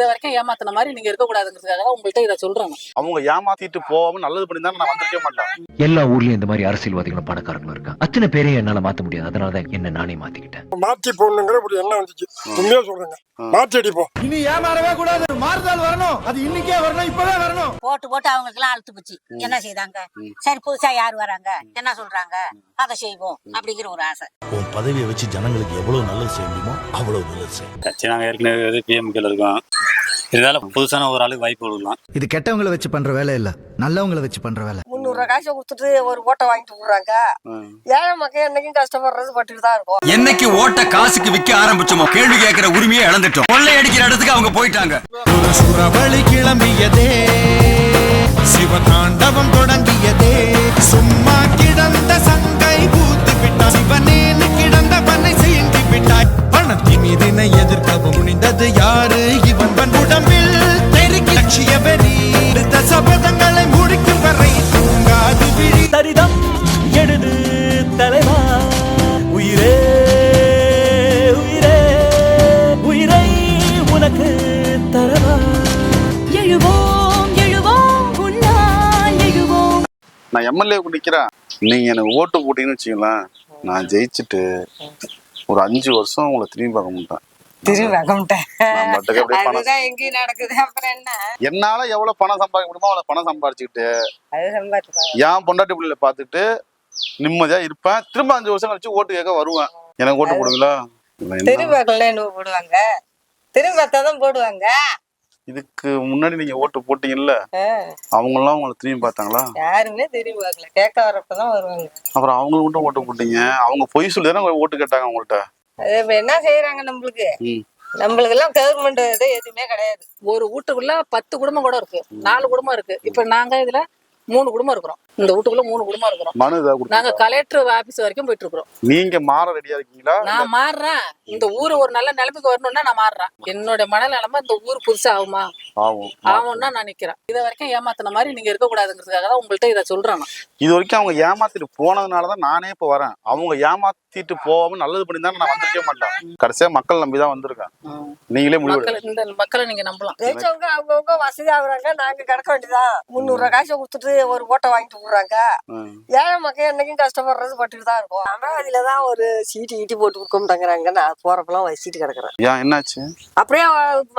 இத வரைக்கும் ஏமாத்தின மாதிரி நீங்க இருக்க கூடாதுங்கிறதுக்காக உங்கள்கிட்ட இதை சொல்றாங்க. அவங்க ஏமாத்திட்டு போகாம நல்லது பண்ணி தான் நான் வந்திருக்க மாட்டேன். எல்லா ஊர்லயும் இந்த மாதிரி அரசியல்வாதிகளும் பணக்காரங்களும் இருக்காங்க. அத்தனை பேரையும் என்னால மாத்த முடியாது. அதனாலதான் என்ன நானே மாத்திக்கிட்டேன். மாத்தி போடணுங்கிற இப்படி என்ன வந்துச்சு உண்மையா சொல்றேங்க. மாத்தி அடிப்போம். இனி ஏமாறவே கூடாது. மாறுதல் வரணும். அது இன்னைக்கே வரணும். இப்பவே வரணும். போட்டு அவங்களுக்கு எல்லாம் அழுத்து போச்சு. என்ன செய்தாங்க? சரி புதுசா யாரு வராங்க, என்ன சொல்றாங்க, அதை செய்வோம் அப்படிங்கிற ஒரு ஆசை. உன் பதவியை வச்சு ஜனங்களுக்கு எவ்வளவு நல்லது செய்ய முடியுமோ அவ்வளவு நல்லது செய்யும். கட்சி நாங்க ஏற்கனவே பிஎம்கேல இருக்கோம். இருந்தாலும் புதுசான ஒரு ஆளுக்கு வாய்ப்பு கொடுக்கலாம். இது கெட்டவங்களை வச்சு பண்ற வேலை இல்ல, நல்லவங்களை வச்சு பண்ற வேலை. 300 காசை கொடுத்துட்டு ஒரு ஓட்டை வாங்கிட்டு போடுறாங்க. ஏழை மக்கள் என்னைக்கும் கஷ்டப்படுறது பட்டுட்டு தான் இருக்கும். என்னைக்கு ஓட்ட காசுக்கு விற்க ஆரம்பிச்சோமோ கேள்வி கேட்கிற உரிமையை இழந்துட்டோம். கொள்ளை அடிக்கிற இடத்துக்கு அவங்க போயிட்டாங்க. சுரவழி கிளம்பியதே, சிவதாண்டவம் தொடங்கியதே. சும்மா கிடந்த சங்கை பூத்து விட்டாய், சிவனேன்னு கிடந்த பண்ணை செய்தி விட்டாய். பணத்தின் மீதினை எதிர்க்கவும் முடிந்தது யாரு? இவன் உடம்பில் தெருக்கி லட்சிய வெறி. சபதங்களை முடிக்கும் வரை தூங்காது விழி. சரிதம் எழுது தலைவா, உயிரே உயிரே உயிரை உனக்கு தரவா. எழுவோம் எழுவோம் உன்னால் எழுவோம். நான் எம்எல்ஏ நிக்கிறேன். நீங்க எனக்கு ஓட்டு போட்டீங்கன்னு வச்சுக்கலாம், நான் ஜெயிச்சுட்டு ஒரு 5 வருஷம் உங்களை திரும்பி பார்க்க மாட்டேன். என்னால எவ்வளவு பணம் சம்பாதிக்க முடியுமோ அவ்வளவு பணம் சம்பாதிச்சுக்கிட்டு என் பொண்டாட்டி பிள்ளைல பாத்துட்டு நிம்மதியா இருப்பேன். திரும்ப 5 வருஷம் கழிச்சு ஓட்டு கேட்க வருவேன். எனக்கு ஓட்டு போடுவீங்களா? போடுவாங்க. இதுக்கு முன்னாடி நீங்க ஓட்டு போட்டீங்கல்ல, அவங்க எல்லாம் உங்களை திரும்பி பார்த்தாங்களா? யாருமே திரும்பி பார்க்கல. கேட்க வரப்பதான் வருவாங்க. அப்புறம் அவங்களுக்கு மட்டும் ஓட்டு போட்டீங்க. அவங்க பொய் சொல்லி தானே ஓட்டு கேட்டாங்க உங்கள்கிட்ட. என்ன செய்யறாங்க நம்மளுக்கு எல்லாம் கவர்மெண்ட் எதுவுமே கிடையாது. ஒரு வீட்டுக்குள்ள 10 குடும்பம் கூட இருக்கு, 4 குடும்பம் இருக்கு. இப்ப நாங்க இதுல 3 குடும்பம் இருக்கிறோம். இந்த வீட்டுக்குள்ள 3 குடும்பம் இருக்கிறோம். மனு நாங்க கலெக்டர் ஆபீஸ் வரைக்கும் போயிட்டு இருக்கிறோம். நீங்க மாற ரெடியா இருக்கீங்களா? நான் மாறுறேன். இந்த ஊரு ஒரு நல்ல நிலைமைக்கு வரணும்னா நான் மாறுறேன். என்னோட மனநிலைமை இந்த ஊர் புதுசா ஆகுமா? ஆகும்னா நான் நிக்கிறேன். இத வரைக்கும் ஏமாத்தின மாதிரி நீங்க இருக்க கூடாதுங்கிறதுக்காக தான் உங்கள்கிட்ட இதை சொல்றேன். இது வரைக்கும் அவங்க ஏமாத்திட்டு போனதுனாலதான் நானே இப்ப வரேன். அவங்க ஏமாத்திட்டு போகாம நல்லது பண்ணி தான் நான் வந்திருக்க மாட்டேன். கடைசியா மக்கள் நம்பிதான் வந்திருக்கேன். நீங்களே முடிவு. இந்த மக்களை நீங்க நம்பலாம். அவங்கவுங்க வசதி ஆகுறாங்க. நாங்க கிடக்க வேண்டியதான். 300 காசை கொடுத்துட்டு ஒரு ஓட்டை வாங்கிட்டு போடுறாங்க. ஏழை மக்கள் என்னைக்கும் கஷ்டப்படுறது பட்டுட்டு தான் இருக்கும். அமராவதியிலதான் ஒரு சீட்டு ஈட்டி போட்டு கொடுக்க மாட்டேங்கிறாங்க. நான் போறப்பெல்லாம் வசிட்டு கிடக்குறேன். என்னாச்சு? அப்படியே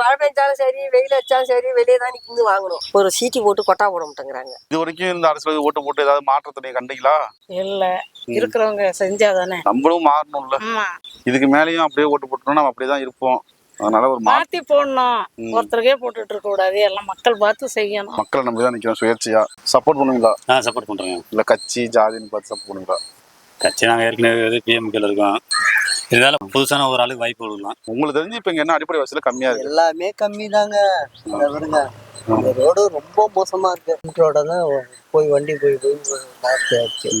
மழை பெஞ்சாலும் சரி, வெயில் வச்சாலும் சரி, வெளியே தான் நின்று வாங்கணும். ஒரு சீட்டி போட்டு கொட்டா போட மாட்டேங்கிறாங்க. இது வரைக்கும் இந்த அரசியல் ஓட்டு போட்டு ஏதாவது மாற்றத்தை கண்டீங்களா? இல்ல, இருக்கிறவங்க செஞ்சாதானே நம்மளும் மாறணும்ல. இதுக்கு மேலேயும் அப்படியே ஓட்டு போட்டோம்னா நம்ம அப்படியேதான் இருப்போம். அதனால ஒரு மாத்தி போடணும். ஒருத்தருக்கே போட்டுட்டு இருக்க கூடாது. எல்லாம் மக்கள் பார்த்து செய்யணும். மக்களை நம்பிதான் நிக்கிறோம். சுயேட்சையா சப்போர்ட் பண்ணுவீங்களா? சப்போர்ட் பண்றேன். இல்ல கட்சி ஜாதின்னு பார்த்து சப்போர்ட் பண்ணுவீங்களா? கட்சி நாங்க ஏற்கனவே பிஎம்கேல இருக்கோம். இருந்தாலும் புதுசான ஒரு ஆளுக்கு வாய்ப்பு கொடுக்கலாம். உங்களுக்கு தெரிஞ்சு இப்ப இங்க என்ன அடிப்படை வசதியில கம்மியா இருக்கு? எல்லாமே கம்மி தாங்க. ரோடு ரொம்ப மோசமா இருக்கு. ரோட தான் போய் வண்டி போய்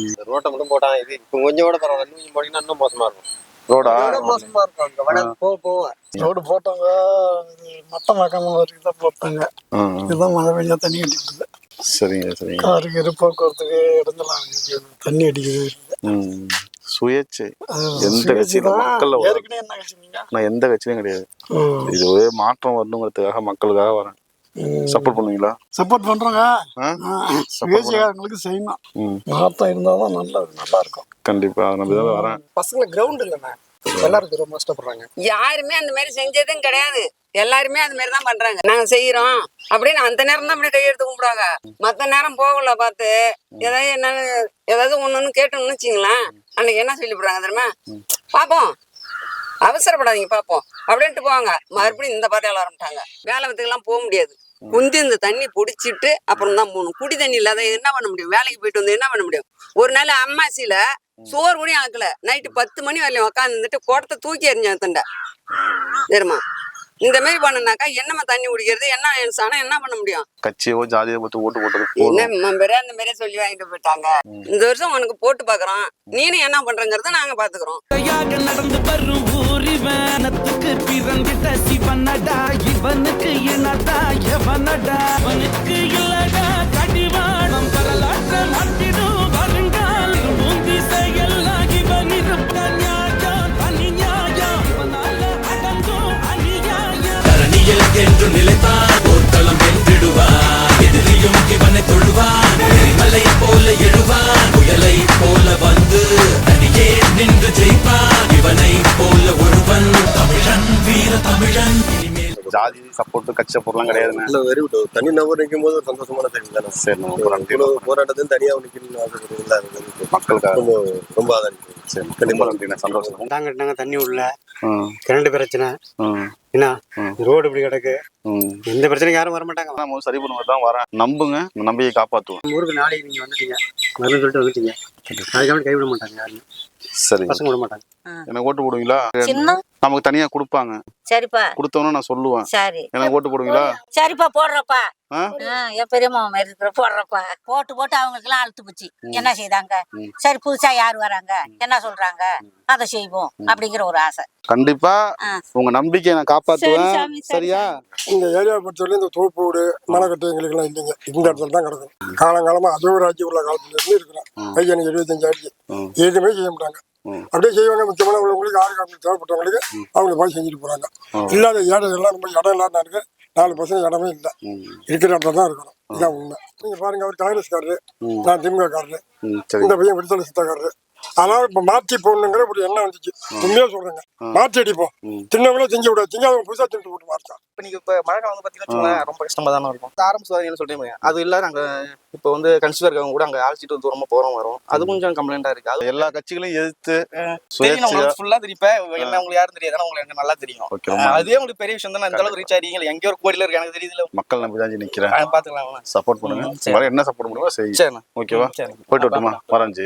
இந்த ரோட்டை மட்டும் போட்டாங்க. இது இப்ப கொஞ்சம் கூட பரவாயில்ல. இன்னும் போனீங்கன்னா இன்னும் மோசமா இருக்கும். ரோடா மோசமா இருக்கும். ரோடு போட்டவங்க மட்டமாக்காம வரைக்கும் போட்டாங்க. இதுதான் மழை பெஞ்சா தண்ணி அடிக்குது. சரிங்க சரிங்க. காருக்கு போக்குவரத்துக்கு இடந்தெல்லாம் தண்ணி அடிக்குது. சுயேட்சை எந்த கட்சியில மக்கள் நான் எந்த கட்சியும் கிடையாது. இது ஒரே மாற்றம் வரணுங்கிறதுக்காக மக்களுக்காக வரேன். சப்போர்ட் பண்ணுவீங்களா? சப்போர்ட் பண்றோங்க. சுயேட்சைக்காரங்களுக்கு செய்யணும். மாற்றம் இருந்தாதான் நல்லா இருக்கும். கண்டிப்பா நம்பிதான் வரேன். பசங்களை கிரவுண்ட் இல்லைண்ணா, எல்லாரும் ரொம்ப கஷ்டப்படுறாங்க. யாருமே அந்த மாதிரி செஞ்சதும் கிடையாது. எல்லாருமே அந்த மாதிரி தான் பண்றாங்க. நாங்க செய்யறோம் அப்படின்னு அந்த நேரம் தான் அப்படியே கையெடுத்து கும்பிடுவாங்க. மத்த நேரம் போகல பார்த்து ஏதாவது ஒண்ணு கேட்டோம்னு வச்சுங்களேன், அன்னைக்கு என்ன சொல்லி போடுறாங்க தெரியுமா? பாப்போம், அவசரப்படாதீங்க பாப்போம் அப்படின்ட்டு போவாங்க. மறுபடியும் இந்த பார்த்து ஆரம்பிட்டாங்க. வேலை வித்துக்கெல்லாம் போக முடியாது. குந்தி இந்த தண்ணி பிடிச்சிட்டு அப்புறம் தான் போகணும். குடி தண்ணி இல்லாத என்ன பண்ண முடியும்? வேலைக்கு போயிட்டு வந்து என்ன பண்ண முடியும்? ஒரு நாள் அம்மாசியில சோறு கூட ஆக்கல. நைட்டு 10 மணி வரலையும் உட்காந்துட்டு குடத்தை தூக்கி எறிஞ்ச தண்டை தெரியுமா? இந்த மாதிரி பண்ணனாக்கா என்னமா தண்ணி குடிக்கிறது? என்ன பண்ண முடியும்? கட்சியோ ஜாதியோ பார்த்து ஓட்டு போட்டது என்ன மெம்பரே அந்த மாதிரியே சொல்லி வாங்கிட்டு போயிட்டாங்க. இந்த வருஷம் உனக்கு போட்டு பாக்குறோம், நீனும் என்ன பண்றங்கிறத நாங்க பாத்துக்கிறோம். நடந்து வரும் ஊரிவனத்துக்கு பிறந்திட்ட சிவனடா, இவனுக்கு இனடா எவனடா, அவனுக்கு இல்லடா கடிவாளம் வரலாற்ற மாட்டிடும் வருங்கால் மூந்தி செயல்லாம் இவன் இருப்ப நியாயம் தனி நியாயம் இவனால அடங்கும் அநியாயம். தரணியில் என்று நிலை ஜாதி சப்போர்ட் கட்சி சப்போர்ட்லாம் கிடையாதுண்ணே. இல்ல வெரி குட். தனி நபர் நிற்கும் போது ஒரு சந்தோஷமான செய்தி தானே. சரி ரொம்ப நன்றி. போராட்டத்தையும் தனியா நிக்கணும்னு ஆசைப்படுறீங்களா? மக்களுக்காக ரொம்ப ரொம்ப ஆதரிக்கிறேன். சரி கண்டிப்பா நன்றிண்ணே, சந்தோஷம். தாங்க தண்ணி உள்ள கரண்ட் பிரச்சனை என்ன ரோடு இப்படி கிடக்கு, எந்த பிரச்சனையும் யாரும் வர மாட்டாங்க. நான் சரி பண்ணுவது தான் வரேன். நம்புங்க, நம்பிக்கை காப்பாற்றுவோம். ஊருக்கு நாளைக்கு நீங்க வந்துட்டீங்க, மருந்து சொல்லிட்டு வந்துட்டீங்க, அதுக்காக கைவிட மாட்டாங்க யாருமே. சரி பசங்க விட மாட்டாங்க. எனக்கு ஓட்டு போடுவீங்களா? நமக்கு தனியா கொடுப்பாங்க, சரிப்பா கொடுத்தவன நான் சொல்லுவேன். சரி எனக்கு ஓட்டு போடுவீங்களா? சரிப்பா போடுறப்பா. என் பெரியம்மா மாதிரி இருக்கிற போடுறப்பா. போட்டு அவங்களுக்கு எல்லாம் அழுத்து போச்சு. என்ன செய்தாங்க? சரி புதுசா யாரு வராங்க, என்ன சொல்றாங்க, அதை செய்வோம் அப்படிங்கிற ஒரு ஆசை. கண்டிப்பா உங்க நம்பிக்கையை நான் காப்பாத்துவேன். சரியா? இந்த ஏரியா பொறுத்தவரை இந்த தோப்போடு மலைக்கட்டு எங்களுக்கு எல்லாம் இல்லைங்க. இந்த இடத்துல தான் கிடக்கும். காலங்காலமா அஜோராஜி உள்ள காலத்துல இருந்து இருக்கிறேன். பையனுக்கு 75 ஆச்சு. எதுவுமே செய்ய மாட்டாங்க. அப்படியே செய்வாங்க. முக்கியமான உள்ளவங்களுக்கு ஆறு காலத்துக்கு தேவைப்பட்டவங்களுக்கு அவங்க போய் செஞ்சுட்டு போறாங்க. இல்லாத ஏழைகள்லாம் ரொம்ப இடம் இல்லாத இருக்கு. 4 பசங்க இடமே இல்லை, இருக்கிற இடத்துல தான் இருக்கணும். இதான் உண்மை. நீங்க பாருங்க, அவர் காங்கிரஸ்காரரு, நான் திமுக காரரு, இந்த பையன் விடுதலை சித்தக்காரரு. அதனால இப்ப மாற்றி போடணுங்கிற ஒரு எண்ணம் வந்துச்சு. உண்மையா சொல்றேங்க, மாற்றி அடிப்போம். தின்னவங்களும் திங்க விடாது, திங்காதவங்க புதுசா திண்டு போட்டு மாற்றா. இப்ப நீங்க இப்ப மழை காலம் வந்து பாத்தீங்கன்னா ரொம்ப கஷ்டமா தானே இருக்கும். ஆரம்ப சுகாதாரம் சொல்றீங்க, அது இல்ல நாங்க இப்ப வந்து கன்சிடர் இருக்கவங்க கூட அங்க அழைச்சிட்டு தூரமா போறோம் வரும், அது கொஞ்சம் கம்ப்ளைண்டா இருக்கு. அது எல்லா கட்சிகளையும் எதிர்த்து ஃபுல்லா தெரியும். என்ன உங்களுக்கு யாரும் தெரியாது, உங்களுக்கு எனக்கு நல்லா தெரியும். அதே உங்களுக்கு பெரிய விஷயம் தான். அந்த அளவுக்கு ரீச் ஆறீங்க. எங்க ஒரு கோடியில இருக்கு எனக்கு தெரியுதுல. மக்கள் நம்பி தான் நிக்கிறேன். பாத்துக்கலாம், சப்போர்ட் பண்ணுங்க. என்ன சப்போர்ட் பண்ணுவா செய்யுங்க. ஓகேவா? போயிட்டு வரட்டுமா? வரேன்.